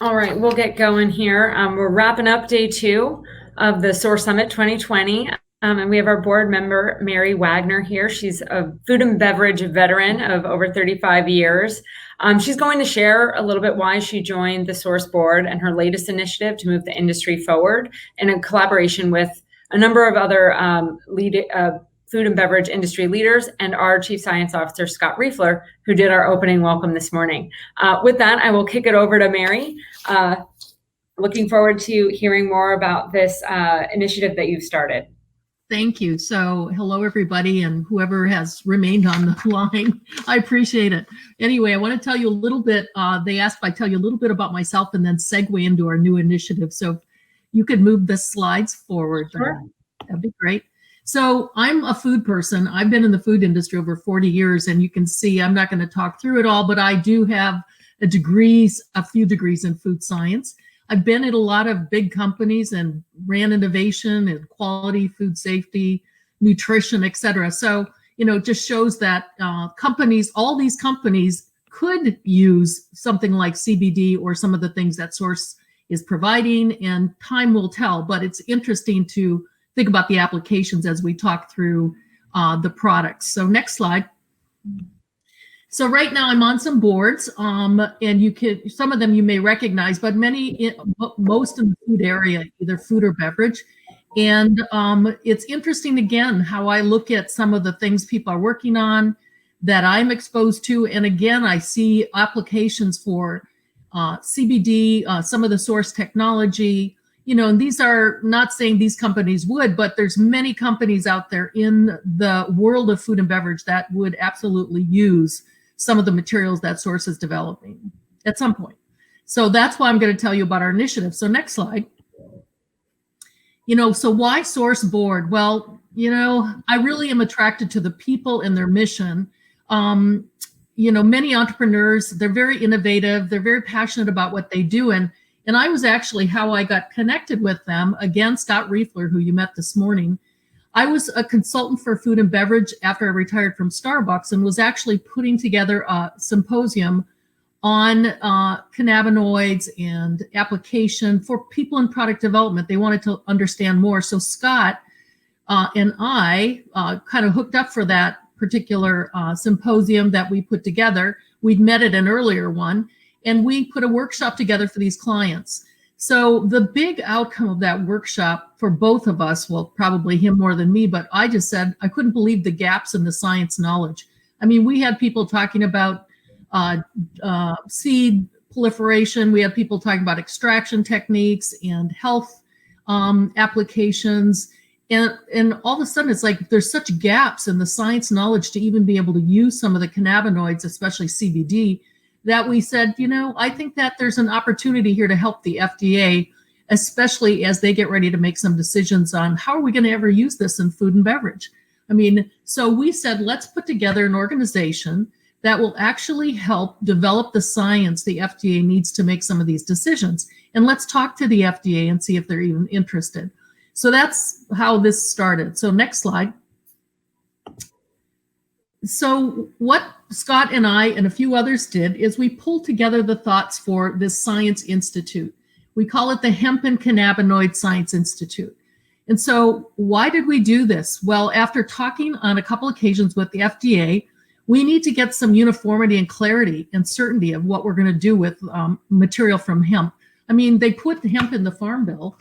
All right, we'll get going here. We're wrapping up day 2 of the SōRSE Summit 2020. And we have our board member, Mary Wagner here. She's a food and beverage veteran of over 35 years. She's going to share a little bit why she joined the SōRSE board and her latest initiative to move the industry forward in a collaboration with a number of other food and beverage industry leaders and our Chief Science Officer, Scott Riefler, who did our opening welcome this morning. With that, I will kick it over to Mary. Looking forward to hearing more about this initiative that you've started. Thank you. So hello, everybody, and whoever has remained on the line. I appreciate it. Anyway, I want to tell you a little bit. They asked if I tell you a little bit about myself and then segue into our new initiative. So if you could move the slides forward. Sure. That'd be great. So I'm a food person. I've been in the food industry over 40 years, and you can see I'm not going to talk through it all, but I do have a few degrees in food science. I've been at a lot of big companies and ran innovation and quality, food safety, nutrition, et cetera. So, it just shows that all these companies could use something like CBD or some of the things that SōRSE is providing, and time will tell. But it's interesting to think about the applications as we talk through the products. So next slide. So right now I'm on some boards, and some of them you may recognize, but most in the food area, either food or beverage. And it's interesting, again, how I look at some of the things people are working on that I'm exposed to. And again, I see applications for CBD, some of the SōRSE technology, and these are not saying these companies would, but there's many companies out there in the world of food and beverage that would absolutely use some of the materials that SōRSE is developing at some point. So that's why I'm going to tell you about our initiative. So next slide. So why SōRSE board? Well, I really am attracted to the people and their mission. Many entrepreneurs, they're very innovative. They're very passionate about what they do. And I was actually how I got connected with them. Again, Scott Riefler, who you met this morning. I was a consultant for food and beverage after I retired from Starbucks, and was actually putting together a symposium on cannabinoids and application for people in product development. They wanted to understand more. So Scott and I kind of hooked up for that particular symposium that we put together. We'd met at an earlier one, and we put a workshop together for these clients. So the big outcome of that workshop for both of us, well, probably him more than me, but I just said I couldn't believe the gaps in the science knowledge. I mean, we had people talking about seed proliferation. We had people talking about extraction techniques and health applications. And all of a sudden, it's like there's such gaps in the science knowledge to even be able to use some of the cannabinoids, especially CBD, that we said, I think that there's an opportunity here to help the FDA, especially as they get ready to make some decisions on how are we going to ever use this in food and beverage. I mean, so we said, let's put together an organization that will actually help develop the science the FDA needs to make some of these decisions. And let's talk to the FDA and see if they're even interested. So that's how this started. So next slide. So what Scott and I and a few others did is we pulled together the thoughts for this Science Institute. We call it the Hemp and Cannabinoid Science Institute. And so why did we do this? Well, after talking on a couple occasions with the FDA, we need to get some uniformity and clarity and certainty of what we're going to do with material from hemp. I mean, they put hemp in the Farm Bill.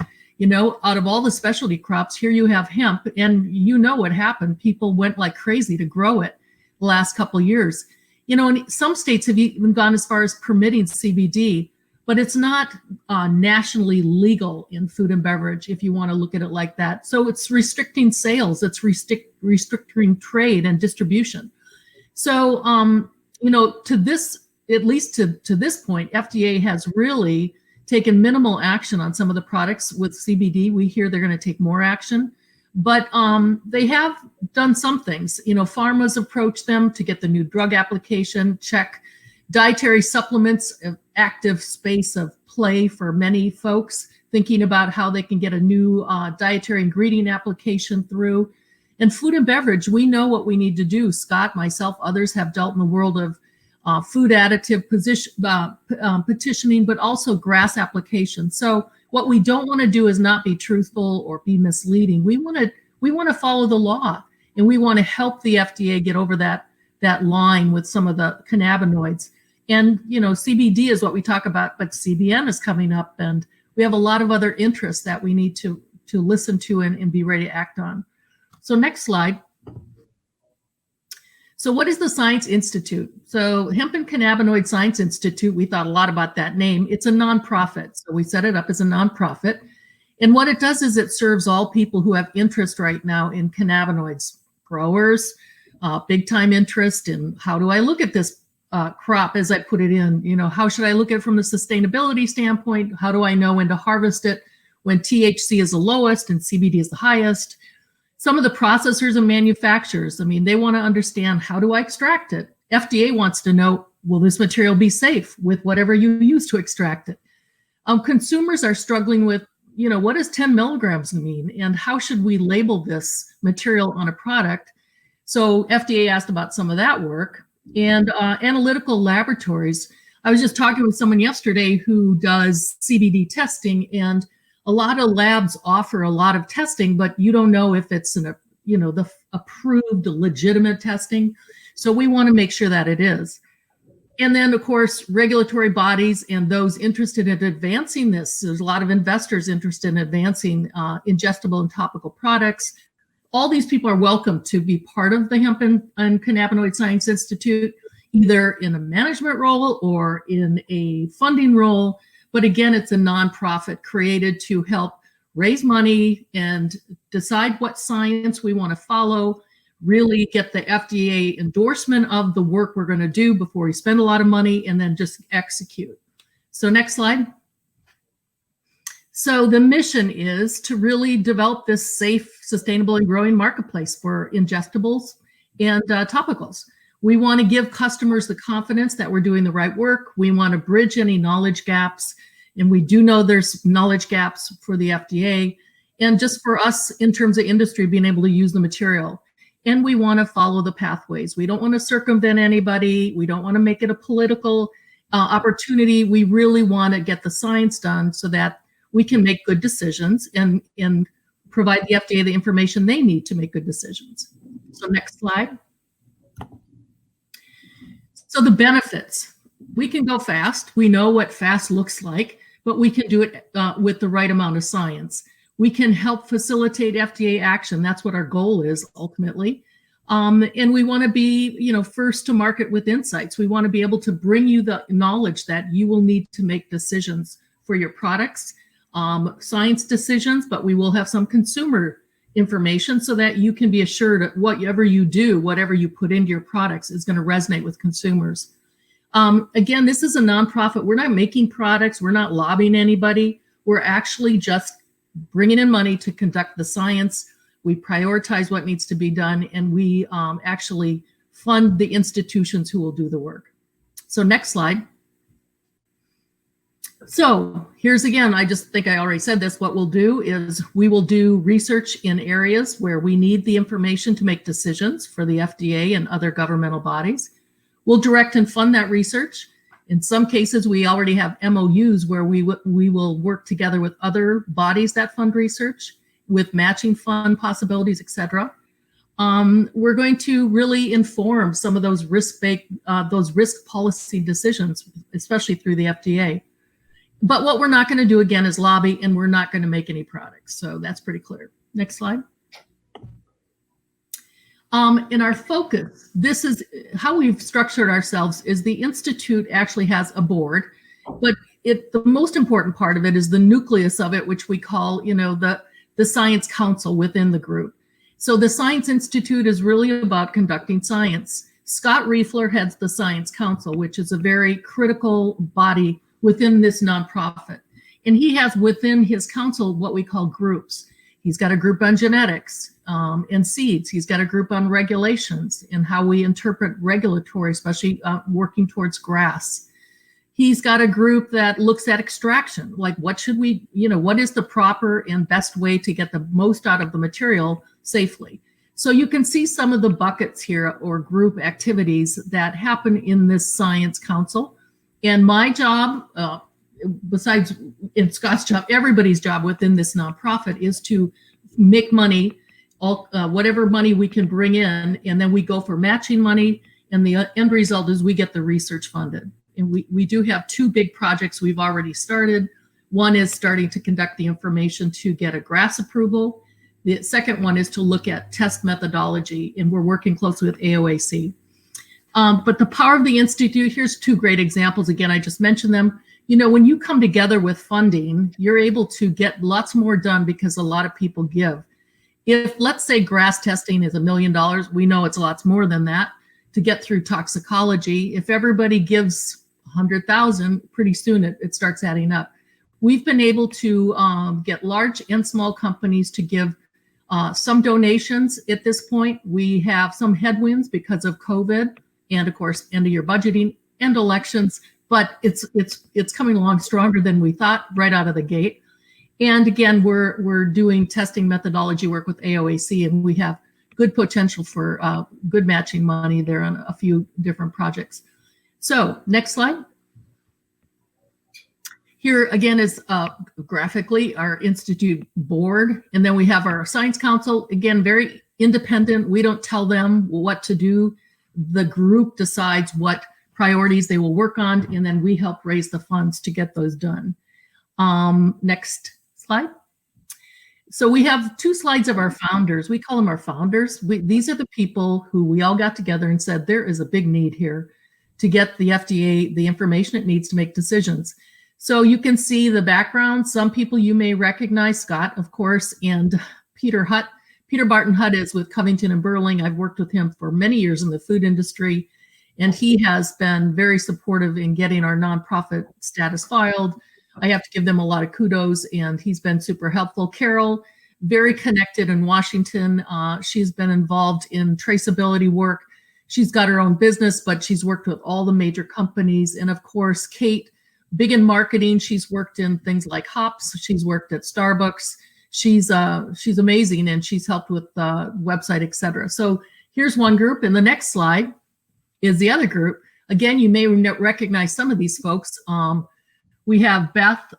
Out of all the specialty crops, here you have hemp, and what happened. People went like crazy to grow it the last couple of years. And some states have even gone as far as permitting CBD, but it's not nationally legal in food and beverage, if you want to look at it like that. So it's restricting sales, it's restricting trade and distribution. So, to this, at least to this point, FDA has really taken minimal action on some of the products with CBD. We hear they're going to take more action, but they have done some things. Pharma's approached them to get the new drug application check. Dietary supplements, an active space of play for many folks, thinking about how they can get a new dietary ingredient application through. And food and beverage, we know what we need to do. Scott, myself, others have dealt in the world of food additive petitioning, but also GRAS application. So what we don't want to do is not be truthful or be misleading. We want to follow the law, and we want to help the FDA get over that line with some of the cannabinoids. And CBD is what we talk about, but CBN is coming up, and we have a lot of other interests that we need to listen to and be ready to act on. So next slide. So what is the Science Institute? So Hemp and Cannabinoid Science Institute, we thought a lot about that name. It's a nonprofit. So we set it up as a nonprofit. And what it does is it serves all people who have interest right now in cannabinoids, growers, big time interest in how do I look at this crop as I put it in? How should I look at it from a sustainability standpoint? How do I know when to harvest it when THC is the lowest and CBD is the highest? Some of the processors and manufacturers, they want to understand, how do I extract it? FDA wants to know, will this material be safe with whatever you use to extract it? Consumers are struggling with, what does 10 milligrams mean? And how should we label this material on a product? So FDA asked about some of that work. And analytical laboratories. I was just talking with someone yesterday who does CBD testing, and a lot of labs offer a lot of testing, but you don't know if it's the approved, legitimate testing. So we want to make sure that it is. And then, of course, regulatory bodies and those interested in advancing this. There's a lot of investors interested in advancing ingestible and topical products. All these people are welcome to be part of the Hemp and Cannabinoid Science Institute, either in a management role or in a funding role. But again, it's a nonprofit created to help raise money and decide what science we want to follow, really get the FDA endorsement of the work we're going to do before we spend a lot of money, and then just execute. So next slide. So the mission is to really develop this safe, sustainable, and growing marketplace for ingestibles and topicals. We want to give customers the confidence that we're doing the right work. We want to bridge any knowledge gaps, and we do know there's knowledge gaps for the FDA, and just for us in terms of industry being able to use the material. And we want to follow the pathways. We don't want to circumvent anybody. We don't want to make it a political opportunity. We really want to get the science done so that we can make good decisions and provide the FDA the information they need to make good decisions. So next slide. So the benefits. We can go fast. We know what fast looks like, but we can do it with the right amount of science. We can help facilitate FDA action. That's what our goal is ultimately. And we want to be, first to market with insights. We want to be able to bring you the knowledge that you will need to make decisions for your products. Science decisions, but we will have some consumer information so that you can be assured that whatever you do, whatever you put into your products is going to resonate with consumers. Again, this is a nonprofit. We're not making products. We're not lobbying anybody. We're actually just bringing in money to conduct the science. We prioritize what needs to be done, and we actually fund the institutions who will do the work. So next slide. So here's again, I just think I already said this. What we'll do is we will do research in areas where we need the information to make decisions for the FDA and other governmental bodies. We'll direct and fund that research. In some cases, we already have MOUs where we will work together with other bodies that fund research with matching fund possibilities, et cetera. We're going to really inform some of those risk policy decisions, especially through the FDA. But what we're not going to do again is lobby, and we're not going to make any products. So that's pretty clear. Next slide. In our focus, this is how we've structured ourselves. Is the Institute actually has a board, but the most important part of it is the nucleus of it, which we call, the Science Council within the group. So the Science Institute is really about conducting science. Scott Riefler heads the Science Council, which is a very critical body within this nonprofit. And he has within his council what we call groups. He's got a group on genetics and seeds. He's got a group on regulations and how we interpret regulatory, especially working towards GRAS. He's got a group that looks at extraction, like what should we, what is the proper and best way to get the most out of the material safely. So you can see some of the buckets here or group activities that happen in this Science Council. And my job, besides in Scott's job, everybody's job within this nonprofit is to make money, whatever money we can bring in, and then we go for matching money. And the end result is we get the research funded. And we do have two big projects we've already started. One is starting to conduct the information to get a GRAS approval. The second one is to look at test methodology, and we're working closely with AOAC. But the power of the Institute, here's two great examples. Again, I just mentioned them. You know, when you come together with funding, you're able to get lots more done because a lot of people give. If, let's say, GRAS testing is $1 million, we know it's lots more than that to get through toxicology. If everybody gives 100,000, pretty soon it starts adding up. We've been able to get large and small companies to give some donations at this point. We have some headwinds because of COVID and, of course, end of year budgeting and elections, but it's coming along stronger than we thought right out of the gate. And again, we're doing testing methodology work with AOAC, and we have good potential for good matching money there on a few different projects. So next slide. Here again is graphically our Institute board, and then we have our Science Council, again, very independent. We don't tell them what to do. The group decides what priorities they will work on, and then we help raise the funds to get those done. Next slide. So we have two slides of our founders. We call them our founders. These are the people who we all got together and said, there is a big need here to get the FDA the information it needs to make decisions. So you can see the background. Some people you may recognize, Scott, of course, and Peter Hutt. Peter Barton Hutt is with Covington and Burling. I've worked with him for many years in the food industry, and he has been very supportive in getting our nonprofit status filed. I have to give them a lot of kudos, and he's been super helpful. Carol, very connected in Washington. She's been involved in traceability work. She's got her own business, but she's worked with all the major companies. And of course, Kate, big in marketing. She's worked in things like hops. She's worked at Starbucks. She's amazing, and she's helped with the website, et cetera. So here's one group, and the next slide is the other group. Again, you may recognize some of these folks. We have Beth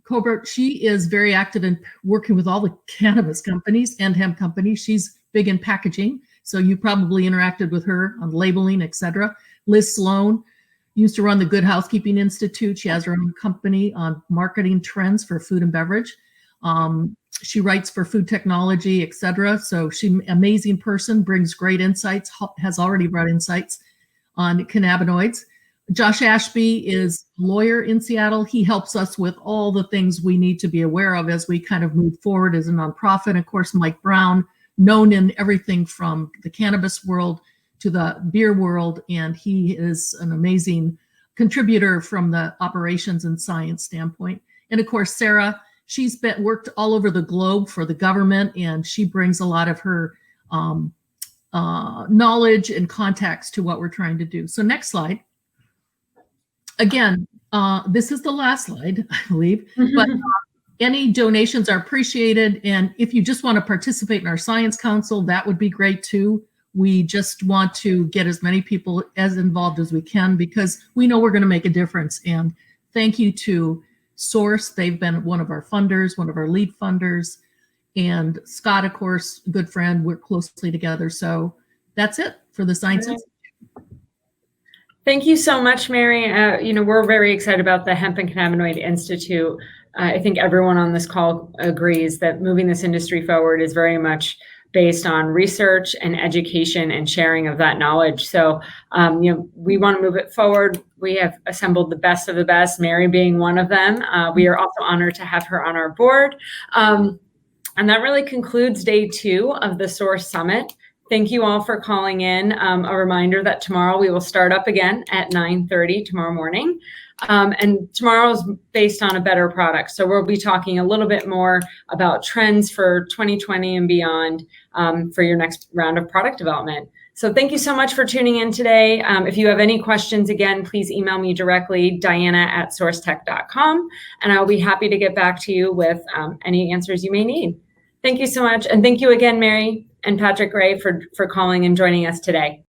Colbert. She is very active in working with all the cannabis companies and hemp companies. She's big in packaging, so you probably interacted with her on labeling, et cetera. Liz Sloan used to run the Good Housekeeping Institute. She has her own company on marketing trends for food and beverage. She writes for food technology, et cetera. So she's an amazing person, brings great insights, has already brought insights on cannabinoids. Josh Ashby is a lawyer in Seattle. He helps us with all the things we need to be aware of as we kind of move forward as a nonprofit. Of course, Mike Brown, known in everything from the cannabis world to the beer world, and he is an amazing contributor from the operations and science standpoint. And of course, Sarah, she's worked all over the globe for the government, and she brings a lot of her knowledge and contacts to what we're trying to do. So next slide. Again, this is the last slide, I believe, but any donations are appreciated. And if you just want to participate in our Science Council, that would be great too. We just want to get as many people as involved as we can because we know we're going to make a difference. And thank you to SōRSE. They've been one of our funders, one of our lead funders. And Scott, of course, a good friend. We're closely together. So that's it for the Science Institute. Thank you so much, Mary. We're very excited about the Hemp and Cannabinoid Institute. I think everyone on this call agrees that moving this industry forward is very much based on research and education and sharing of that knowledge. So, we want to move it forward. We have assembled the best of the best, Mary being one of them. We are also honored to have her on our board. And that really concludes day 2 of the SōRSE Summit. Thank you all for calling in. A reminder that tomorrow we will start up again at 9:30 tomorrow morning. And tomorrow is based on a better product. So we'll be talking a little bit more about trends for 2020 and beyond for your next round of product development. So thank you so much for tuning in today. If you have any questions, again, please email me directly, diana@sourcetech.com, and I'll be happy to get back to you with any answers you may need. Thank you so much. And thank you again, Mary. and Patrick Gray for calling and joining us today.